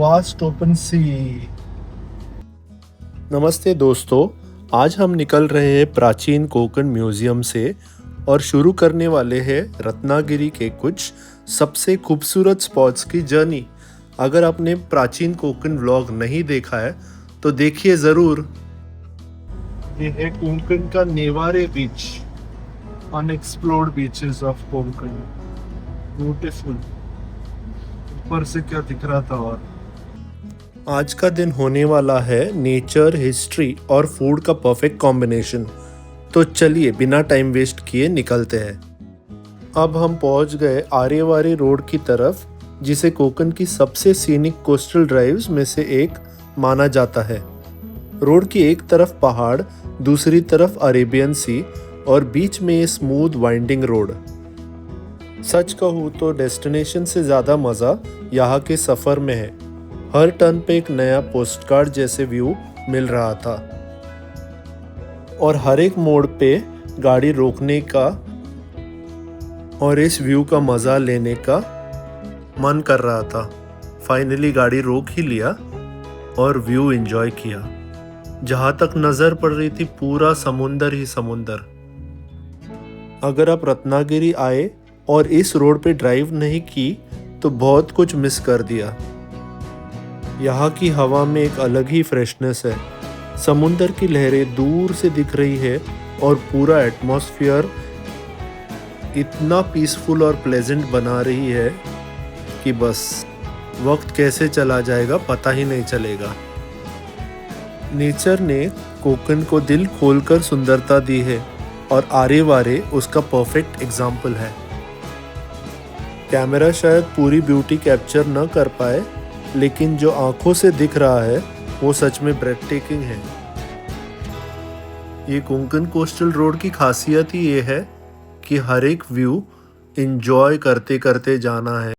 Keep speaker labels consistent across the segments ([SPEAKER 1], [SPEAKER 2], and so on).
[SPEAKER 1] Vast open सी।
[SPEAKER 2] नमस्ते दोस्तों, आज हम निकल रहे हैं प्राचीन कोंकण म्यूजियम से और शुरू करने वाले हैं रत्नागिरी के कुछ सबसे खूबसूरत स्पॉट्स की जर्नी। अगर आपने प्राचीन कोंकण व्लॉग नहीं देखा है तो देखिए ज़रूर।
[SPEAKER 1] ये है कोंकण का Nevare beach, unexplored beaches of Konkan. Beautiful. ऊपर से क्या दिख रहा था। और
[SPEAKER 2] आज का दिन होने वाला है नेचर, हिस्ट्री और फूड का परफेक्ट कॉम्बिनेशन। तो चलिए बिना टाइम वेस्ट किए निकलते हैं। अब हम पहुंच गए आर्यवारी रोड की तरफ, जिसे कोंकण की सबसे सीनिक कोस्टल ड्राइव्स में से एक माना जाता है। रोड की एक तरफ पहाड़, दूसरी तरफ अरेबियन सी और बीच में ये स्मूथ वाइंडिंग रोड। सच कहूँ तो डेस्टिनेशन से ज़्यादा मज़ा यहाँ के सफ़र में है। हर टर्न पे एक नया पोस्टकार्ड जैसे व्यू मिल रहा था और हर एक मोड़ पे गाड़ी रोकने का और इस व्यू का मज़ा लेने का मन कर रहा था। फाइनली गाड़ी रोक ही लिया और व्यू एंजॉय किया। जहाँ तक नज़र पड़ रही थी पूरा समुंदर ही समुंदर। अगर आप रत्नागिरी आए और इस रोड पे ड्राइव नहीं की तो बहुत कुछ मिस कर दिया। यहाँ की हवा में एक अलग ही फ्रेशनेस है। समुंदर की लहरें दूर से दिख रही है और पूरा एटमॉस्फेयर इतना पीसफुल और प्लेजेंट बना रही है कि बस वक्त कैसे चला जाएगा पता ही नहीं चलेगा। नेचर ने कोंकण को दिल खोलकर सुंदरता दी है और आरेवारे उसका परफेक्ट एग्जाम्पल है। कैमरा शायद पूरी ब्यूटी कैप्चर न कर पाए, लेकिन जो आंखों से दिख रहा है वो सच में ब्रेथ टेकिंग है। ये कोंकण कोस्टल रोड की खासियत ही ये है कि हर एक व्यू एंजॉय करते करते जाना है।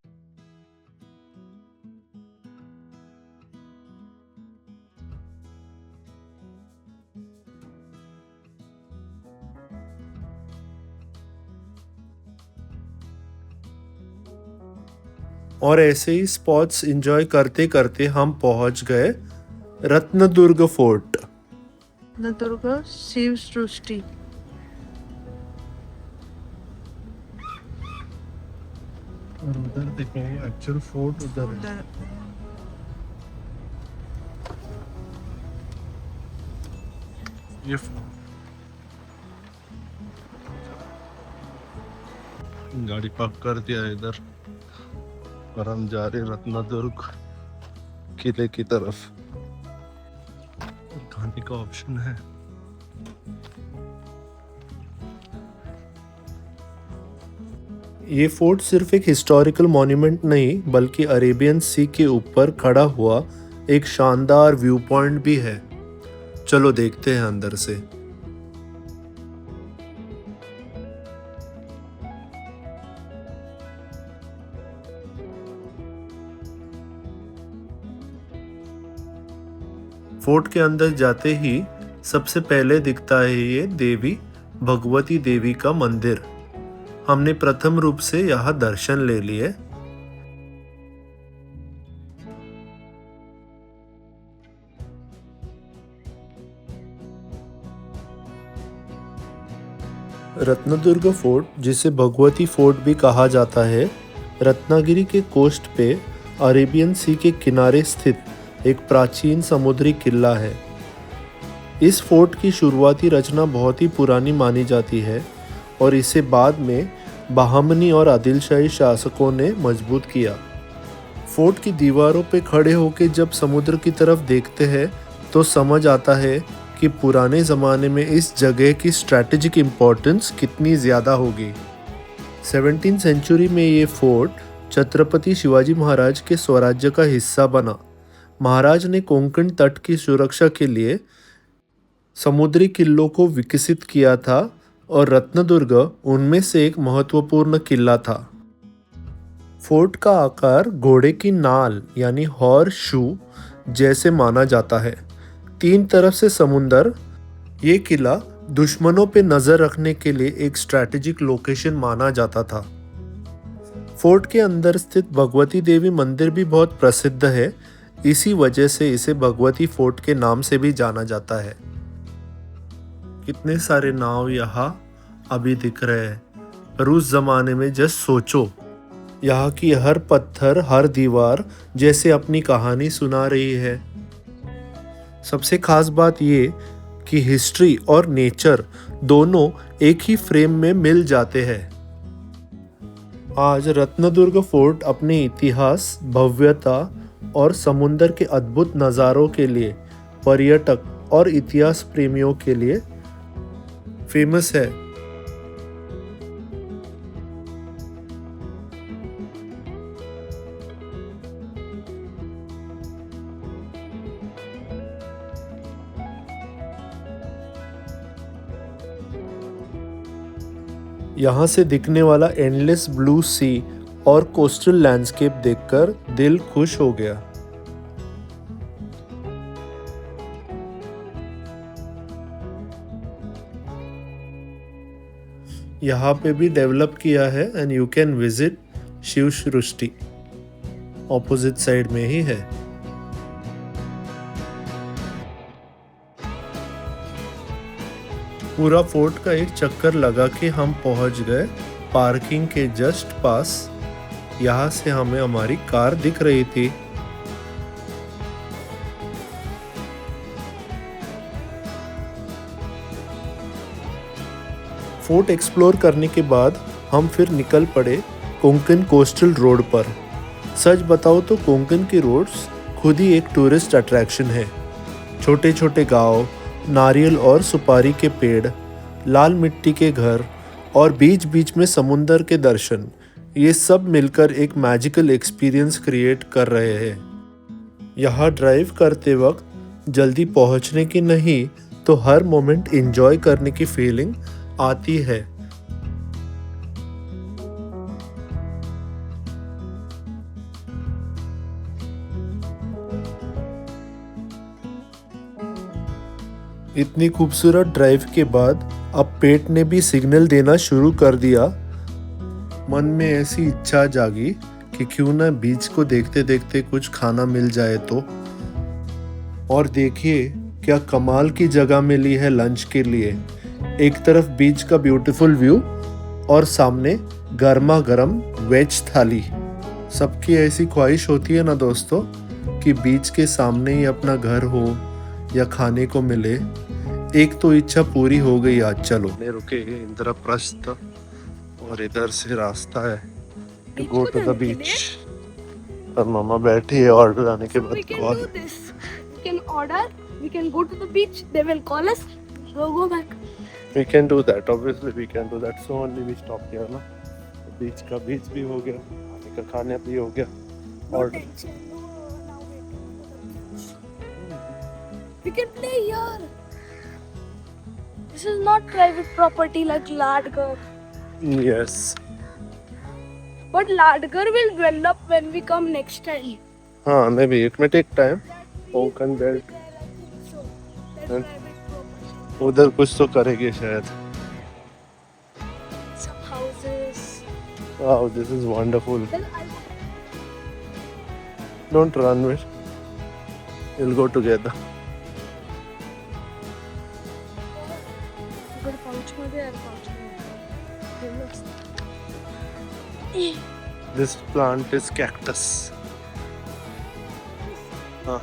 [SPEAKER 2] और ऐसे ही स्पॉट्स एंजॉय करते करते हम पहुंच गए रत्नदुर्ग फोर्ट।
[SPEAKER 3] रत्नदुर्ग शिव सृष्टि।
[SPEAKER 1] और उधर देखेंगे एक्चुअल फोर्ट उधर है। ये गाड़ी पार्क कर दिया है इधर और हम जा रहे रत्नदुर्ग किले की तरफ। खाने का ऑप्शन है।
[SPEAKER 2] ये फोर्ट सिर्फ एक हिस्टोरिकल मॉन्यूमेंट नहीं बल्कि अरेबियन सी के ऊपर खड़ा हुआ एक शानदार व्यू पॉइंट भी है। चलो देखते हैं अंदर से। फोर्ट के अंदर जाते ही सबसे पहले दिखता है ये देवी भगवती देवी का मंदिर। हमने प्रथम रूप से यहाँ दर्शन ले लिए। रत्नदुर्ग फोर्ट, जिसे भगवती फोर्ट भी कहा जाता है, रत्नागिरी के कोस्ट पे अरेबियन सी के किनारे स्थित एक प्राचीन समुद्री किला है। इस फोर्ट की शुरुआती रचना बहुत ही पुरानी मानी जाती है और इसे बाद में बहामनी और आदिलशाही शासकों ने मजबूत किया। फोर्ट की दीवारों पर खड़े होकर जब समुद्र की तरफ देखते हैं तो समझ आता है कि पुराने ज़माने में इस जगह की स्ट्रैटेजिक इम्पोर्टेंस कितनी ज़्यादा होगी। 17वीं सेंचुरी में ये फोर्ट छत्रपति शिवाजी महाराज के स्वराज्य का हिस्सा बना। महाराज ने कोंकण तट की सुरक्षा के लिए समुद्री किलों को विकसित किया था और रत्नदुर्ग उनमें से एक महत्वपूर्ण किला था। फोर्ट का आकार घोड़े की नाल यानी हॉर्स शू जैसे माना जाता है। तीन तरफ से समुंदर। ये किला दुश्मनों पे नजर रखने के लिए एक स्ट्रैटेजिक लोकेशन माना जाता था। फोर्ट के अंदर स्थित भगवती देवी मंदिर भी बहुत प्रसिद्ध है। इसी वजह से इसे भगवती फोर्ट के नाम से भी जाना जाता है। कितने सारे नाव यहाँ अभी दिख रहे हैं, पर उस जमाने में जस्ट सोचो, यहाँ की हर पत्थर, हर दीवार जैसे अपनी कहानी सुना रही है। सबसे खास बात ये कि हिस्ट्री और नेचर दोनों एक ही फ्रेम में मिल जाते हैं। आज रत्नदुर्ग फोर्ट अपने इतिहास, भव्यता और समुंदर के अद्भुत नज़ारों के लिए पर्यटक और इतिहास प्रेमियों के लिए फेमस है। यहाँ से दिखने वाला एंडलेस ब्लू सी और कोस्टल लैंडस्केप देखकर दिल खुश हो गया। यहाँ पे भी डेवलप किया है and you can visit Shiv Srishti, opposite side में ही है। पूरा फोर्ट का एक चक्कर लगा के हम पहुंच गए पार्किंग के जस्ट पास। यहाँ से हमें हमारी कार दिख रही थी। फोर्ट एक्सप्लोर करने के बाद हम फिर निकल पड़े कोंकण कोस्टल रोड पर। सच बताओ तो कोंकण के रोड्स खुद ही एक टूरिस्ट अट्रैक्शन है। छोटे छोटे गांव, नारियल और सुपारी के पेड़, लाल मिट्टी के घर और बीच बीच में समुंदर के दर्शन, ये सब मिलकर एक मैजिकल एक्सपीरियंस क्रिएट कर रहे हैं। यहाँ ड्राइव करते वक्त जल्दी पहुँचने की नहीं तो हर मोमेंट एंजॉय करने की फीलिंग आती है। इतनी खूबसूरत ड्राइव के बाद अब पेट ने भी सिग्नल देना शुरू कर दिया। मन में ऐसी इच्छा जागी कि क्यों ना बीच को देखते देखते कुछ खाना मिल जाए तो। और देखिए क्या कमाल की जगह मिली है लंच के लिए। एक तरफ बीच का ब्यूटीफुल व्यू और सामने गर्मा गर्म वेज थाली। सबकी ऐसी ख्वाहिश होती है ना दोस्तों कि बीच के सामने ही अपना घर हो या खाने को मिले। एक तो इच्छा पूरी हो गई आज। चलो रुके इंद्रप्रस्थ और इधर से रास्ता है to go to the beach. और मामा बैठी है ऑर्डर आने के बाद call.
[SPEAKER 4] We can order, we can go to the beach, they will call us, we'll go back.
[SPEAKER 2] We can do that, obviously we can do that. So only we stop here ना। बीच का बीच भी हो गया, खाने का खाना भी हो गया। और
[SPEAKER 4] We can play here. This is not private property like Ladgar.
[SPEAKER 2] yes,
[SPEAKER 4] But Ladgar will develop when we come next time.
[SPEAKER 2] हाँ maybe it may take time. Konkan belt
[SPEAKER 4] So, that's
[SPEAKER 2] And-
[SPEAKER 4] private property.
[SPEAKER 2] उधर कुछ तो करेंगे शायद।
[SPEAKER 4] Some houses.
[SPEAKER 2] Wow, this is wonderful.
[SPEAKER 4] Then I'll
[SPEAKER 2] Don't run, mate. We'll go together.
[SPEAKER 4] go to pouch मध्ये and pouch मध्ये.
[SPEAKER 2] This plant is cactus. हाँ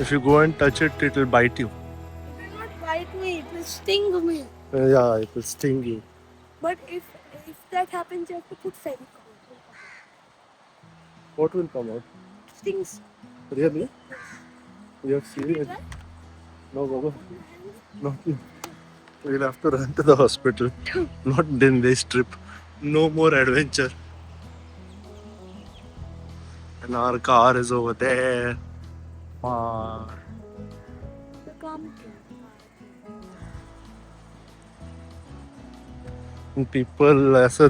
[SPEAKER 2] If you go and touch it, it will bite you.
[SPEAKER 4] It will not bite me, it will sting me.
[SPEAKER 2] Yeah, it will sting you.
[SPEAKER 4] But if that happens, you have to put Fevicol.
[SPEAKER 2] What will come out?
[SPEAKER 4] Stings.
[SPEAKER 2] Really? You have seen it?
[SPEAKER 4] Try?
[SPEAKER 2] No, Baba. No. We'll have to run to the hospital. Not in this trip. No more adventure. And our car is over there. Far.
[SPEAKER 4] The calm.
[SPEAKER 2] People ऐसा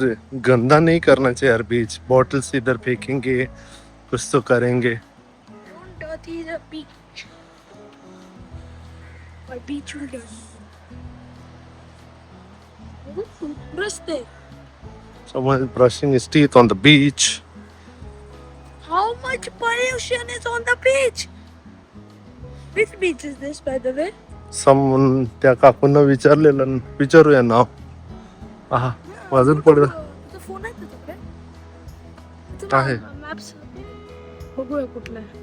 [SPEAKER 2] गंदा नहीं करना चाहिए यार। बीच bottles इधर फेंकेंगे, कुछ तो करेंगे।
[SPEAKER 4] Don't dirty the beach. Or beach will dirty. Brush there.
[SPEAKER 2] Someone is brushing his teeth on the beach.
[SPEAKER 4] How much pollution is on the beach? Which beach is this, by the way?
[SPEAKER 2] Someone त्या काकूंना विचारलेलं विचारूया नाव. आहा वाजून पडलं.
[SPEAKER 4] तुझा phone आहे तुझ्याकडे?
[SPEAKER 2] आहे.
[SPEAKER 4] मॅप्स बघूया कुठला आहे.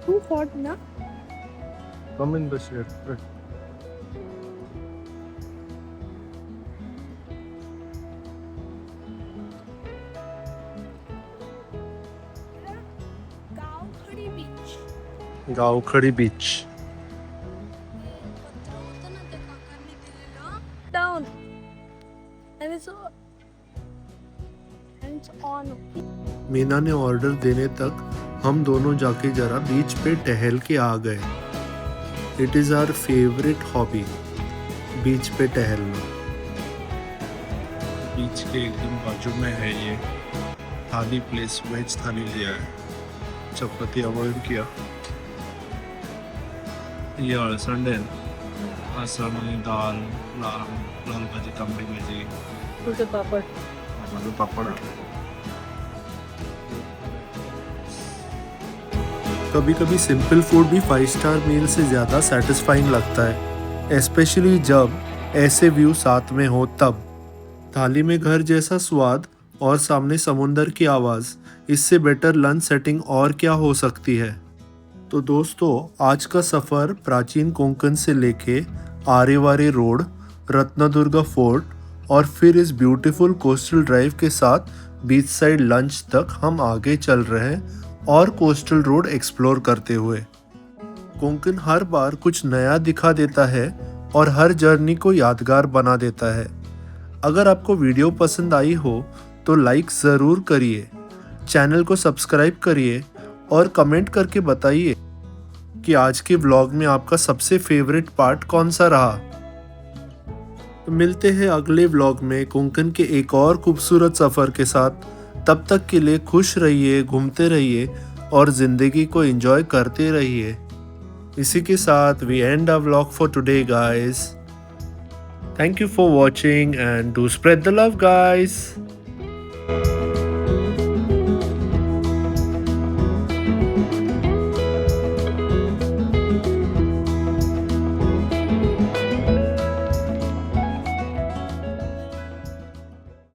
[SPEAKER 4] Too hot ना?
[SPEAKER 2] Come in the shade.
[SPEAKER 4] Gavkhadi beach.
[SPEAKER 2] Gavkhadi beach.
[SPEAKER 4] Down. And it's on.
[SPEAKER 2] Meena ने ऑर्डर देने तक हम दोनों जाके जरा बीच पे टहल के आ गए. It is our favourite hobby, beach पे टहलना.
[SPEAKER 1] बीच के एकदम बाजू में है ये थाली प्लेस. वेज थाली लिया है, चपाती अवॉइड किया. ये अळसंड आहे ना, अळसंड, दाल, लाल भाजी, तांबडी भाजी,
[SPEAKER 3] तुझे पापड़.
[SPEAKER 1] माझं पापड आहे.
[SPEAKER 2] कभी कभी सिंपल फूड भी 5 स्टार मील से ज़्यादा सेटिस्फाइंग लगता है, स्पेशली जब ऐसे व्यू साथ में हो तब. थाली में घर जैसा स्वाद और सामने समुंदर की आवाज़, इससे बेटर लंच सेटिंग और क्या हो सकती है. तो दोस्तों, आज का सफ़र प्राचीन कोंकण से लेके आरेवारे रोड, रत्नदुर्गा फोर्ट और फिर इस ब्यूटीफुल कोस्टल ड्राइव के साथ बीच साइड लंच तक हम आगे चल रहे हैं और कोस्टल रोड एक्सप्लोर करते हुए. कोंकण हर बार कुछ नया दिखा देता है और हर जर्नी को यादगार बना देता है. अगर आपको वीडियो पसंद आई हो तो लाइक ज़रूर करिए, चैनल को सब्सक्राइब करिए और कमेंट करके बताइए कि आज के व्लॉग में आपका सबसे फेवरेट पार्ट कौन सा रहा. तो मिलते हैं अगले व्लॉग में कोंकण के एक और खूबसूरत सफ़र के साथ. तब तक के लिए खुश रहिए, घूमते रहिए और ज़िंदगी को एंजॉय करते रहिए. इसी के साथ we end our vlog for today guys. Thank you for watching and do spread the love guys.